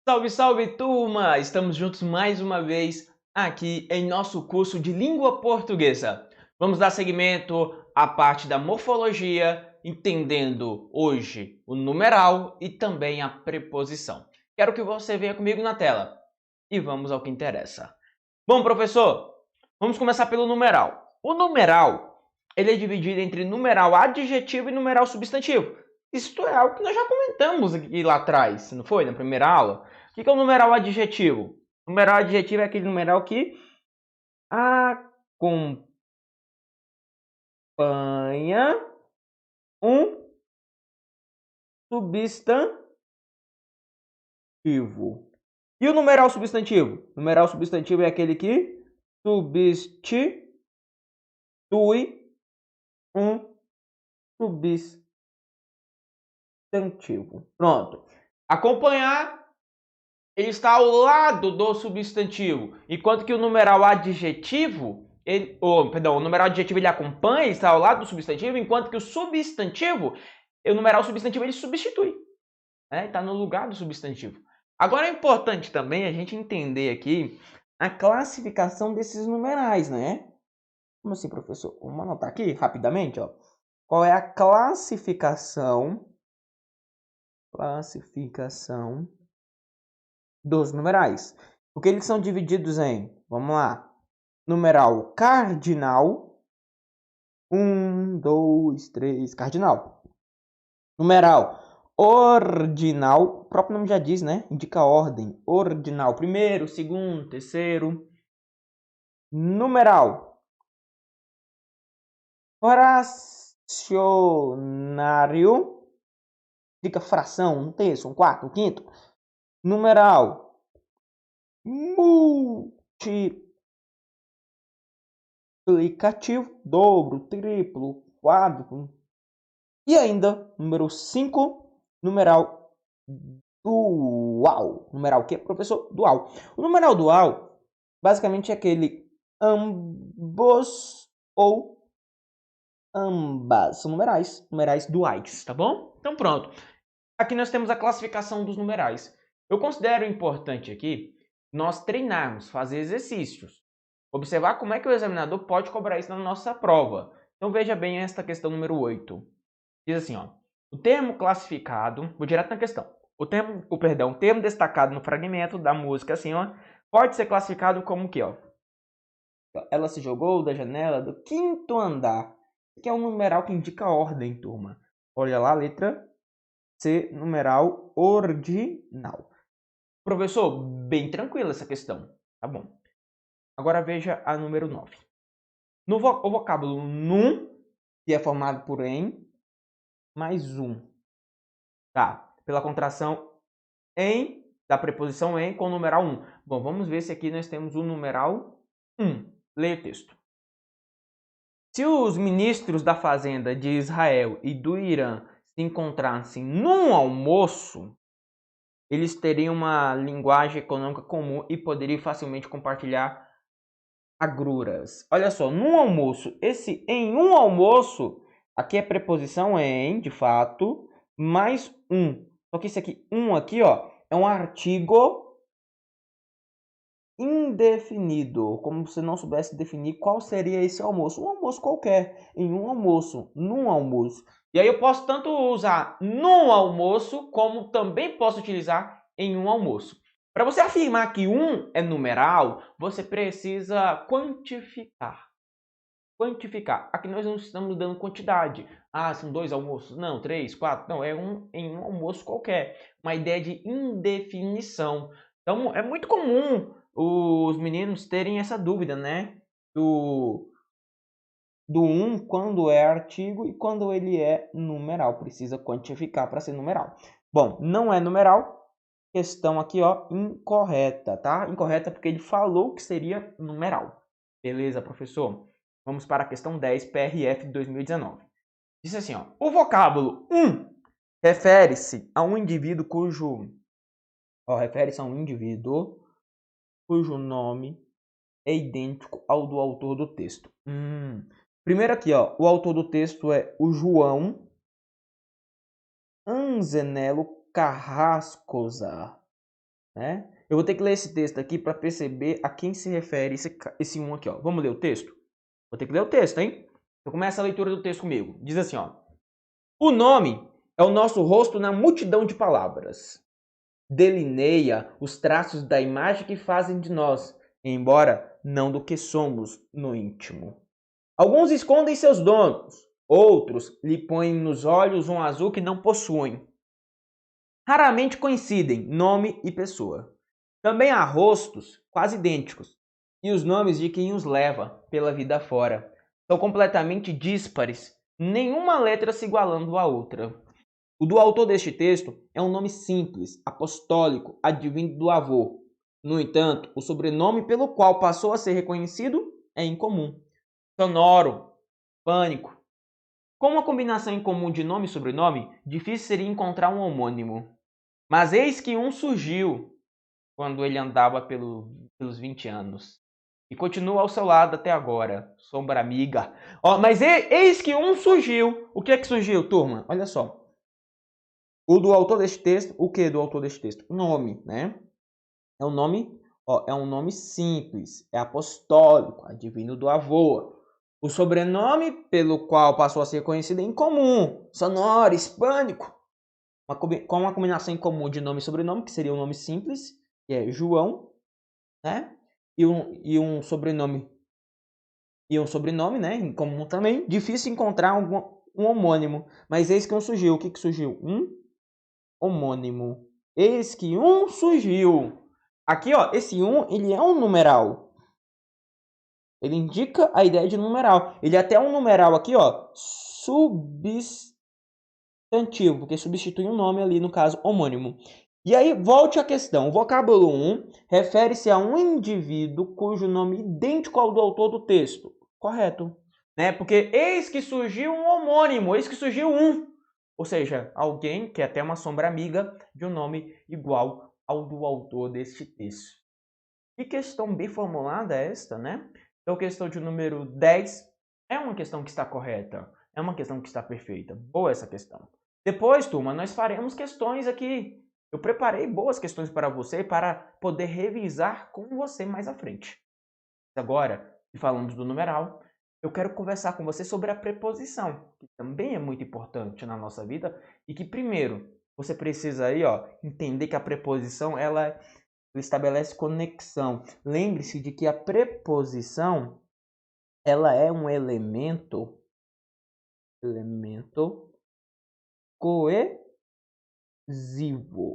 Salve, salve, turma! Estamos juntos mais uma vez aqui em nosso curso de língua portuguesa. Vamos dar seguimento à parte da morfologia, entendendo hoje o numeral e também a preposição. Quero que você venha comigo na tela e vamos ao que interessa. Bom, professor, vamos começar pelo numeral. O numeral, ele é dividido entre numeral adjetivo e numeral substantivo. Isso é algo que nós já comentamos aqui lá atrás, não foi? Na primeira aula. O que é o numeral adjetivo? O numeral adjetivo é aquele numeral que acompanha um substantivo. E o numeral substantivo? O numeral substantivo é aquele que substitui um substantivo. Pronto. Acompanhar, ele está ao lado do substantivo, enquanto que o numeral adjetivo, o numeral adjetivo ele acompanha, ele está ao lado do substantivo, enquanto que o substantivo, o numeral substantivo ele substitui, né? Está no lugar do substantivo. Agora é importante também a gente entender aqui a classificação desses numerais, né? Como assim, professor? Vamos anotar aqui rapidamente, ó. Qual é a classificação dos numerais? Porque eles são divididos em, vamos lá, numeral cardinal, 1, 2, 3, cardinal. Numeral ordinal, o próprio nome já diz, né? Indica ordem, ordinal, primeiro, segundo, terceiro. Numeral fracionário, indica fração, um terço, um quarto, um quinto. Numeral multiplicativo, dobro, triplo, quádruplo. E ainda, número 5, numeral dual. Numeral o quê, professor? Dual. O numeral dual, basicamente, é aquele ambos ou ambas. São numerais duais, tá bom? Então pronto. Aqui nós temos a classificação dos numerais. Eu considero importante aqui nós treinarmos, fazer exercícios. Observar como é que o examinador pode cobrar isso na nossa prova. Então veja bem esta questão número 8. Diz assim, ó. O termo classificado, vou direto na questão. O termo destacado no fragmento da música assim, ó, pode ser classificado como o quê, ó? Ela se jogou da janela do 5º andar, que é um numeral que indica ordem, turma. Olha lá a letra C, numeral ordinal. Professor, bem tranquila essa questão. Tá bom. Agora veja a número 9. O vocábulo num, que é formado por em, mais um. Tá? Pela contração em, da preposição em com o numeral 1. Bom, vamos ver se aqui nós temos o numeral 1. Leia o texto. Se os ministros da Fazenda de Israel e do Irã se encontrassem num almoço, eles teriam uma linguagem econômica comum e poderiam facilmente compartilhar agruras. Olha só, num almoço, esse em um almoço, aqui é preposição em, de fato, mais um. Só que esse aqui, um aqui, ó, é um artigo indefinido, como se não soubesse definir qual seria esse almoço. Um almoço qualquer, em um almoço, num almoço. E aí eu posso tanto usar num almoço, como também posso utilizar em um almoço. Para você afirmar que um é numeral, você precisa quantificar. Quantificar. Aqui nós não estamos dando quantidade. Ah, são 2 almoços? Não, 3, 4. Não, é em um almoço qualquer. Uma ideia de indefinição. Então, é muito comum os meninos terem essa dúvida, né? Do um quando é artigo e quando ele é numeral. Precisa quantificar para ser numeral. Bom, não é numeral. Questão aqui, ó, incorreta, tá? Incorreta porque ele falou que seria numeral. Beleza, professor? Vamos para a questão 10, PRF de 2019. Diz assim, ó, o vocábulo refere-se a um indivíduo cujo nome é idêntico ao do autor do texto. Primeiro aqui, ó, o autor do texto é o João Anzenelo Carrascosa. né? Eu vou ter que ler esse texto aqui para perceber a quem se refere esse um aqui, ó. Vamos ler o texto? Vou ter que ler o texto, hein? Então começa a leitura do texto comigo. Diz assim, ó. O nome é o nosso rosto na multidão de palavras. Delineia os traços da imagem que fazem de nós, embora não do que somos no íntimo. Alguns escondem seus donos, outros lhe põem nos olhos um azul que não possuem. Raramente coincidem nome e pessoa. Também há rostos quase idênticos, e os nomes de quem os leva pela vida fora são completamente díspares, nenhuma letra se igualando à outra. O do autor deste texto é um nome simples, apostólico, advindo do avô. No entanto, o sobrenome pelo qual passou a ser reconhecido é incomum. Sonoro, pânico. Com uma combinação incomum de nome e sobrenome, difícil seria encontrar um homônimo. Mas eis que um surgiu quando ele andava pelos 20 anos. E continua ao seu lado até agora, sombra amiga. Mas eis que um surgiu. O que é que surgiu, turma? Olha só. O do autor deste texto, o que do autor deste texto? Nome, né? É um nome simples, é apostólico, advindo do avô. O sobrenome pelo qual passou a ser conhecido é incomum, sonoro, hispânico. Com uma combinação incomum de nome e sobrenome, que seria um nome simples, que é João, né? E um sobrenome, né? Incomum também. Difícil encontrar um homônimo. Mas eis que um surgiu. O que surgiu? Um homônimo. Eis que um surgiu. Aqui, ó, esse ele é um numeral. Ele indica a ideia de numeral. Ele é até um numeral aqui, ó, substantivo, porque substitui um nome ali, no caso, homônimo. E aí, volte à questão. O vocábulo 1 refere-se a um indivíduo cujo nome é idêntico ao do autor do texto. Correto. Né? Porque eis que surgiu um homônimo, eis que surgiu um. Ou seja, alguém que é até uma sombra amiga de um nome igual ao do autor deste texto. Que questão bem formulada é esta, né? Então, a questão de número 10 é uma questão que está correta, é uma questão que está perfeita. Boa essa questão. Depois, turma, nós faremos questões aqui. Eu preparei boas questões para você para poder revisar com você mais à frente. Agora, que falamos do numeral, eu quero conversar com você sobre a preposição, que também é muito importante na nossa vida e que, primeiro, você precisa aí, ó, entender que a preposição ela estabelece conexão. Lembre-se de que a preposição ela é um elemento coesivo.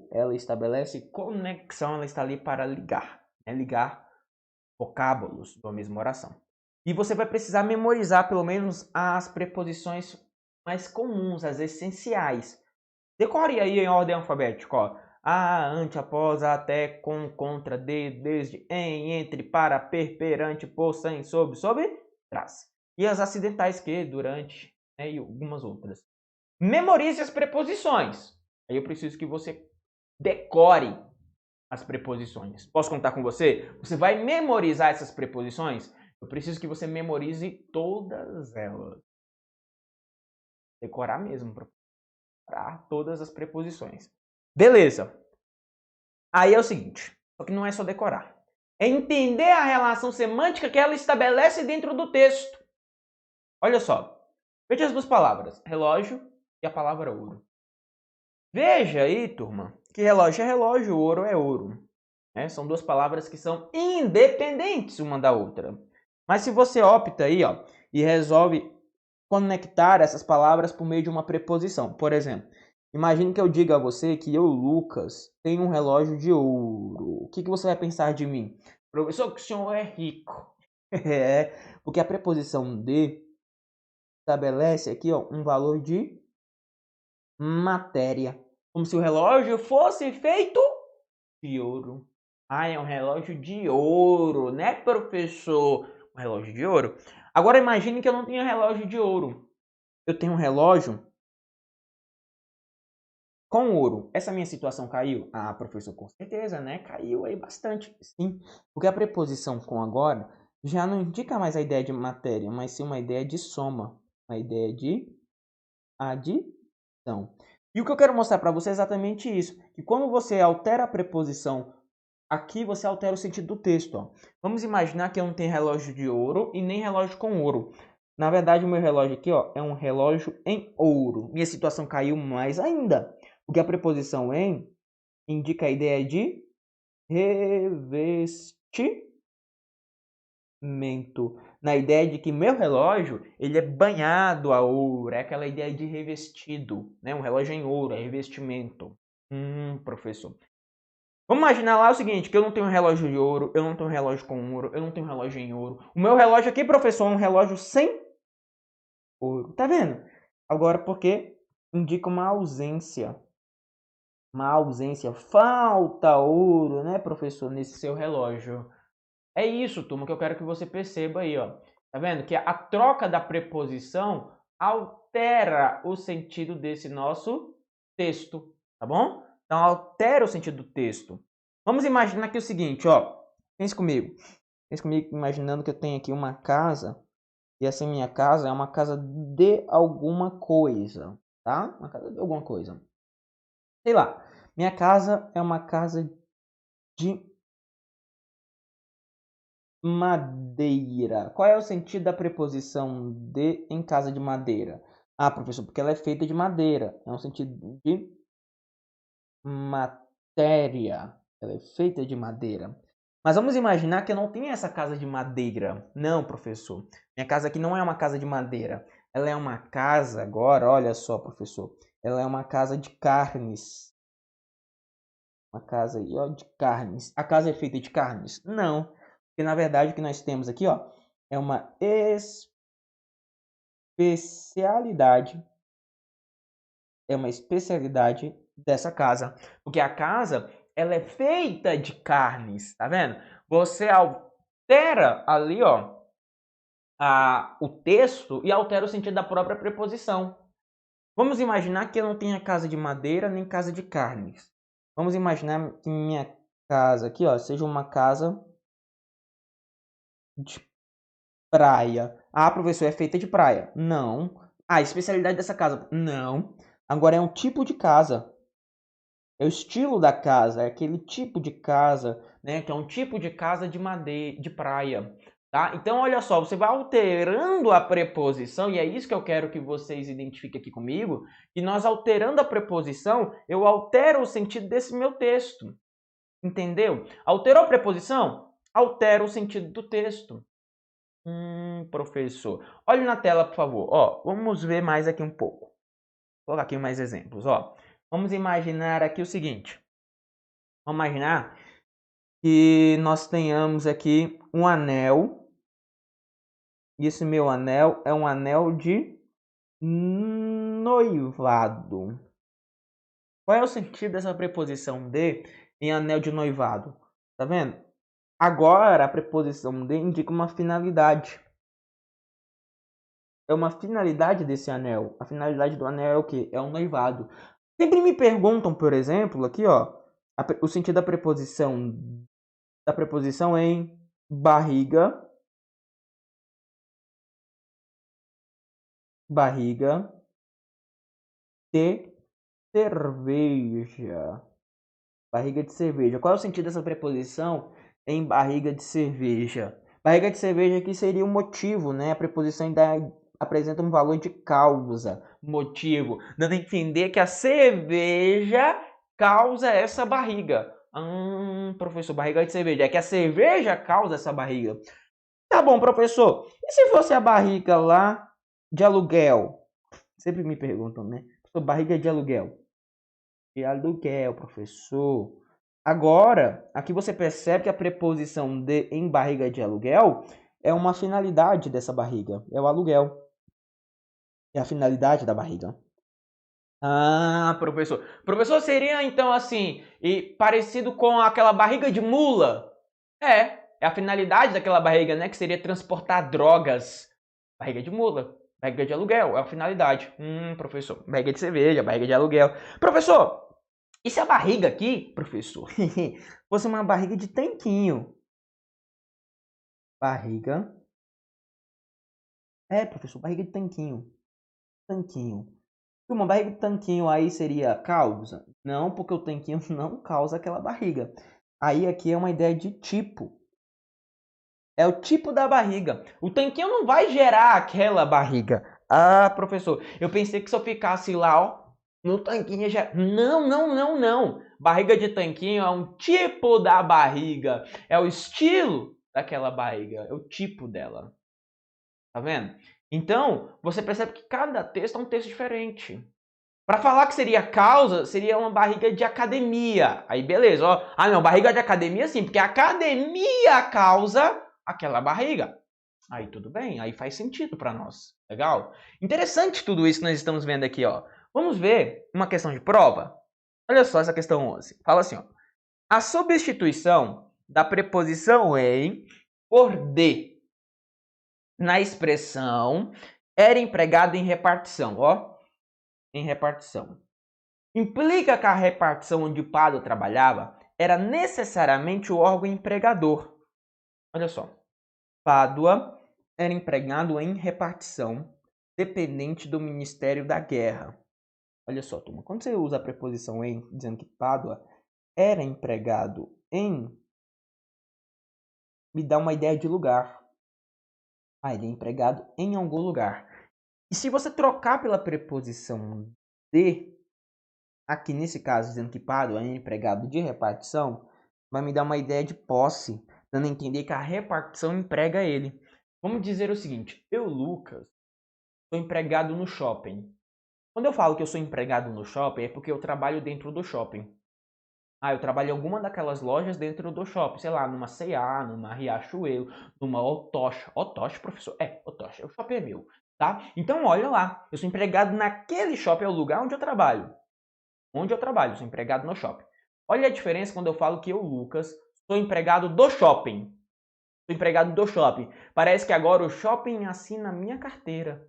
Ela estabelece conexão, ela está ali para ligar, né? Ligar vocábulos da mesma oração. E você vai precisar memorizar pelo menos as preposições mais comuns, as essenciais. Decore aí em ordem alfabética, ó. A, ante, após, até, com, contra, de, desde, em, entre, para, perante, por, sem, sob, trás. E as acidentais que, durante, né, e algumas outras. Memorize as preposições. Aí eu preciso que você decore as preposições. Posso contar com você? Você vai memorizar essas preposições? Eu preciso que você memorize todas elas. Decorar mesmo, para todas as preposições. Beleza. Aí é o seguinte, só que não é só decorar. É entender a relação semântica que ela estabelece dentro do texto. Olha só. Veja as duas palavras, relógio e a palavra ouro. Veja aí, turma, que relógio é relógio, ouro é ouro. São duas palavras que são independentes uma da outra. Mas se você opta aí, ó, e resolve conectar essas palavras por meio de uma preposição. Por exemplo, imagine que eu diga a você que eu, Lucas, tenho um relógio de ouro. O que você vai pensar de mim? Professor, que o senhor é rico. Porque a preposição de estabelece aqui, ó, um valor de matéria. Como se o relógio fosse feito de ouro. Ah, é um relógio de ouro, né, professor? Um relógio de ouro. Agora imagine que eu não tenho relógio de ouro. Eu tenho um relógio com ouro. Essa minha situação caiu? Ah, professor, com certeza, né? Caiu aí bastante, sim. Porque a preposição com agora já não indica mais a ideia de matéria, mas sim uma ideia de soma. Uma ideia de adição. E o que eu quero mostrar para você é exatamente isso. Que quando você altera a preposição aqui você altera o sentido do texto. Ó. Vamos imaginar que eu não tenho relógio de ouro e nem relógio com ouro. Na verdade, o meu relógio aqui ó, é um relógio em ouro. Minha situação caiu mais ainda. Porque a preposição em indica a ideia de revestimento. Na ideia de que meu relógio ele é banhado a ouro. É aquela ideia de revestido. Né? Um relógio em ouro, é revestimento. Professor. Vamos imaginar lá o seguinte, que eu não tenho um relógio de ouro, eu não tenho um relógio com ouro, eu não tenho um relógio em ouro. O meu relógio aqui, professor, é um relógio sem ouro. Tá vendo? Agora, porque indica uma ausência. Uma ausência. Falta ouro, né, professor, nesse seu relógio. É isso, turma, que eu quero que você perceba aí, ó. Tá vendo? Que a troca da preposição altera o sentido desse nosso texto, tá bom? Então, altera o sentido do texto. Vamos imaginar aqui o seguinte, ó. Pense comigo. Pense comigo imaginando que eu tenho aqui uma casa. E essa minha casa é uma casa de alguma coisa, tá? Uma casa de alguma coisa. Sei lá. Minha casa é uma casa de madeira. Qual é o sentido da preposição de em casa de madeira? Ah, professor, porque ela é feita de madeira. É um sentido de matéria. Ela é feita de madeira. Mas vamos imaginar que eu não tenho essa casa de madeira. Não, professor. Minha casa aqui não é uma casa de madeira. Ela é uma casa, agora, olha só, professor. Ela é uma casa de carnes. Uma casa aí, ó, de carnes. A casa é feita de carnes? Não. Porque, na verdade, o que nós temos aqui, ó, é uma especialidade. É uma especialidade dessa casa. Porque a casa, ela é feita de carnes, tá vendo? Você altera ali, ó, o texto e altera o sentido da própria preposição. Vamos imaginar que eu não tenha casa de madeira nem casa de carnes. Vamos imaginar que minha casa aqui, ó, seja uma casa de praia. Ah, professor, é feita de praia. Não. Ah, a especialidade dessa casa. Não. Agora é um tipo de casa. É o estilo da casa, é aquele tipo de casa, né? Que é um tipo de casa de madeira, de praia, tá? Então, olha só, você vai alterando a preposição, e é isso que eu quero que vocês identifiquem aqui comigo, que nós alterando a preposição, eu altero o sentido desse meu texto, entendeu? Alterou a preposição? Altera o sentido do texto. Professor. Olhe na tela, por favor. Ó, vamos ver mais aqui um pouco. Vou colocar aqui mais exemplos, ó. Vamos imaginar aqui o seguinte. Vamos imaginar que nós tenhamos aqui um anel. E esse meu anel é um anel de noivado. Qual é o sentido dessa preposição de em anel de noivado? Tá vendo? Agora a preposição de indica uma finalidade. É uma finalidade desse anel. A finalidade do anel é o quê? É o noivado. Sempre me perguntam, por exemplo, aqui, ó, o sentido da preposição em barriga, de cerveja. Barriga de cerveja. Qual é o sentido dessa preposição em barriga de cerveja? Barriga de cerveja aqui seria o motivo, né? A preposição ainda apresenta um valor de causa, motivo, dando a entender que a cerveja causa essa barriga. Professor, barriga de cerveja. É que a cerveja causa essa barriga. Tá bom, professor. E se fosse a barriga lá de aluguel? Sempre me perguntam, né? Professor, barriga de aluguel. De aluguel, professor. Agora, aqui você percebe que a preposição de em barriga de aluguel é uma finalidade dessa barriga. É o aluguel. É a finalidade da barriga. Ah, professor. Professor, seria então assim, e parecido com aquela barriga de mula? É a finalidade daquela barriga, né? Que seria transportar drogas. Barriga de mula, barriga de aluguel, é a finalidade. Professor, barriga de cerveja, barriga de aluguel. Professor, e se a barriga aqui, professor, fosse uma barriga de tanquinho? Barriga. É, professor, barriga de tanquinho. Tanquinho. Uma barriga de tanquinho aí seria causa? Não, porque o tanquinho não causa aquela barriga. Aí aqui é uma ideia de tipo. É o tipo da barriga. O tanquinho não vai gerar aquela barriga. Ah, professor, eu pensei que se eu ficasse lá, ó, no tanquinho já... Não, não, não, não. Barriga de tanquinho é um tipo da barriga. É o estilo daquela barriga. É o tipo dela. Tá vendo? Então, você percebe que cada texto é um texto diferente. Para falar que seria causa, seria uma barriga de academia. Aí beleza, ó. Ah não, barriga de academia sim, porque a academia causa aquela barriga. Aí tudo bem, aí faz sentido para nós. Legal? Interessante tudo isso que nós estamos vendo aqui, ó. Vamos ver uma questão de prova? Olha só essa questão 11. Fala assim, ó. A substituição da preposição em por de na expressão era empregada em repartição, ó. Em repartição. Implica que a repartição onde Pádua trabalhava era necessariamente o órgão empregador. Olha só. Pádua era empregado em repartição, dependente do Ministério da Guerra. Olha só, turma. Quando você usa a preposição em, dizendo que Pádua era empregado em, me dá uma ideia de lugar. Ah, ele é empregado em algum lugar. E se você trocar pela preposição de, aqui nesse caso, dizendo que Pádua é empregado de repartição, vai me dar uma ideia de posse, dando a entender que a repartição emprega ele. Vamos dizer o seguinte, eu, Lucas, sou empregado no shopping. Quando eu falo que eu sou empregado no shopping, é porque eu trabalho dentro do shopping. Ah, eu trabalho em alguma daquelas lojas dentro do shopping, sei lá, numa C&A, numa Riachuelo, numa Otosh. Otosh, professor? É, Otosh, o shopping é meu, tá? Então, olha lá, eu sou empregado naquele shopping, é o lugar onde eu trabalho. Onde eu trabalho, sou empregado no shopping. Olha a diferença quando eu falo que eu, Lucas, sou empregado do shopping. Sou empregado do shopping. Parece que agora o shopping assina a minha carteira.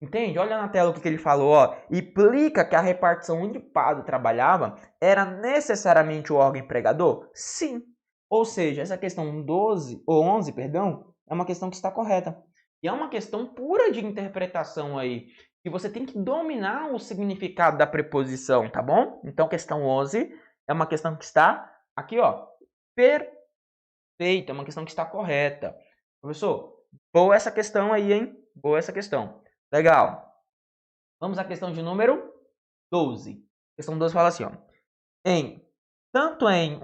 Entende? Olha na tela o que ele falou. Ó. Implica que a repartição onde Pádua trabalhava era necessariamente o órgão empregador? Sim. Ou seja, essa questão 12, ou 11, perdão, é uma questão que está correta. E é uma questão pura de interpretação aí. Que você tem que dominar o significado da preposição, tá bom? Então, questão 11 é uma questão que está aqui, ó, perfeita, é uma questão que está correta. Professor, boa essa questão aí, hein? Boa essa questão. Legal. Vamos à questão de número 12. A questão 12 fala assim, ó. Tanto em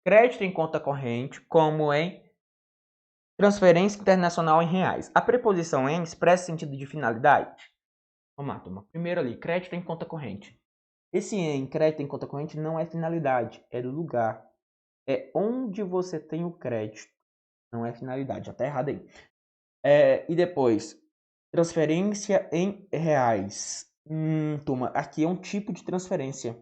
crédito em conta corrente, como em transferência internacional em reais. A preposição em expressa sentido de finalidade? Vamos lá, turma. Primeiro ali, crédito em conta corrente. Esse em crédito em conta corrente não é finalidade, é lugar. É onde você tem o crédito. Não é finalidade, já tá errado aí. E depois, transferência em reais. Turma, aqui é um tipo de transferência.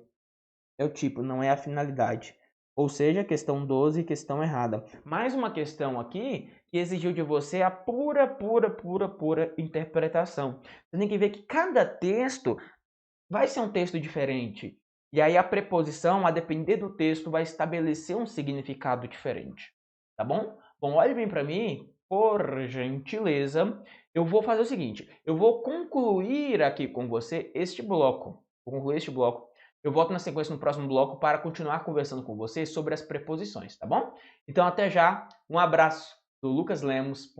É o tipo, não é a finalidade. Ou seja, questão 12, questão errada. Mais uma questão aqui que exigiu de você a pura interpretação. Você tem que ver que cada texto vai ser um texto diferente. E aí a preposição, a depender do texto, vai estabelecer um significado diferente. Tá bom? Bom, olhe bem para mim, por gentileza. Eu vou fazer o seguinte, eu vou concluir aqui com você este bloco. Vou concluir este bloco. Eu volto na sequência no próximo bloco para continuar conversando com você sobre as preposições, tá bom? Então até já, um abraço do Lucas Lemos.